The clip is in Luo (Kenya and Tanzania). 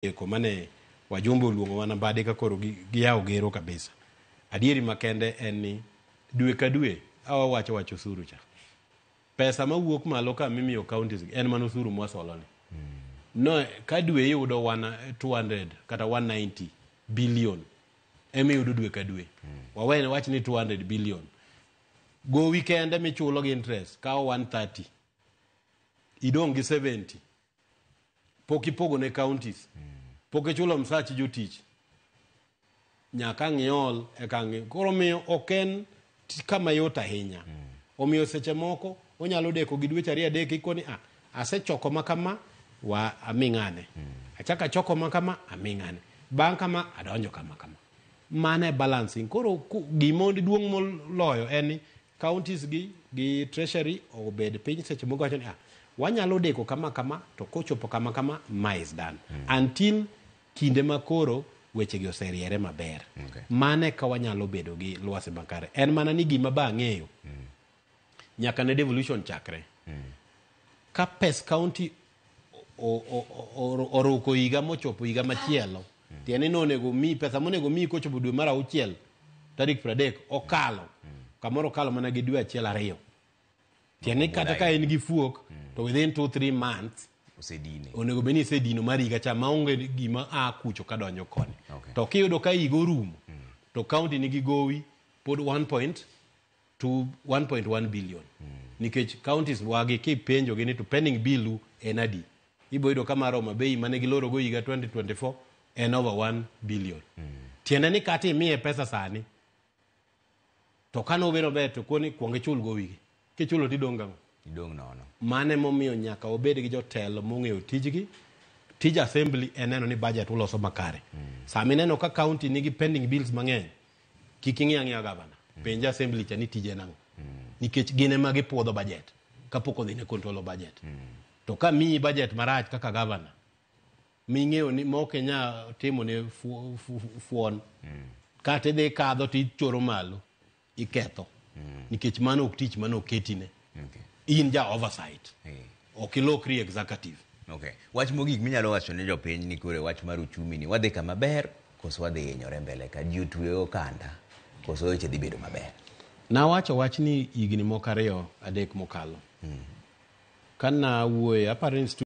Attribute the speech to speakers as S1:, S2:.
S1: eko mane wajumbe oluongo wana bade ka koro giyawo gero kabisa. Adieri makende en ni dwe ka dwe awa wacho osuru cha. Pesa mawuok malo ka mimiyo counties en mana osuru mwasoloni. No, ka dwe yudo 200 kata 190 billion emi yudo dwe ka dwe. Wawene wach ni 200 billion. Go weekend emi chulo gi interest kao 130. Idong gi 70. Poki pogo ne counties. Poki chulo msachi jotich. Nyaka ng'iol e kangi. Koro miyo oken kama yota hinya. Omiyo seche moko onyalo deko gi dweche ariyo adek ikoni asechoko makama wa aming'ane. Achaka choko makama aming'ane. Bang' kama adonjo kama. Mane balancing. Koro gimondi duong' moloyo eni counties gi treasury obed piny seche moko wacho ni wanyalo deko kama to kochopo kama ma is done. Until kinde makoro weche gi oseriere maber. Mane ka wanyalo bedo gi lwasi makare. En mana ni gima ba ng'eyo. Nyaka ne devolution chakre. Ka pes county oruko higa mochopo higa machielo. Tiene no nego mi pesa monego mi kochopo dwe mar auchiel tarik 30 okalo. Kamoro kalo mana gi dwe achiel ariyo. Tiene kata ka en gi fuok to within 2-3 months onego beni sedino mari higa cha maonge gima kucho kadonjo koni. To kiyudo ka higo rumo to county nigi gowi pod 1.1 billion. Nikech counties wagi kipenjo gini to pending bill en adi. Ibo yudo kama Roma Bay mane giloro go higa 2024 en over 1 billion. Tiene ni kati miye pesa sani to kano beno beto koni kuonge chul go wigi. Kichulo tidong nono. Mane momiyo nyaka obed gi jotelo mong'eyo tijgi. Tij assembly eneno ni budget uloso makare. Sami neno ka county nigi pending bills mang'eny. Kiking'iya governor. Penja assembly cha ni tije nango. Nikech gine magi puodho budget. Kapok odhi ne control budget. To ka mi budget marach kaka governor. Ming'eyo ni mokenya timo ne fuon. Kate de kadho tichoro malo. Iketho. Nikech mano ok tich mano ketine. In ja oversight. Okilokri executive.
S2: Wach mogik minyalo wacho ne jopiny ni kore wach mar uchumi ni wadhi kama ber koso wadhi hinyore mbele ka ji otwe okanda koso weche dhi bedo maber.
S1: Na wach ni higni moko 2-3 mokalo. Kana wuoye aparo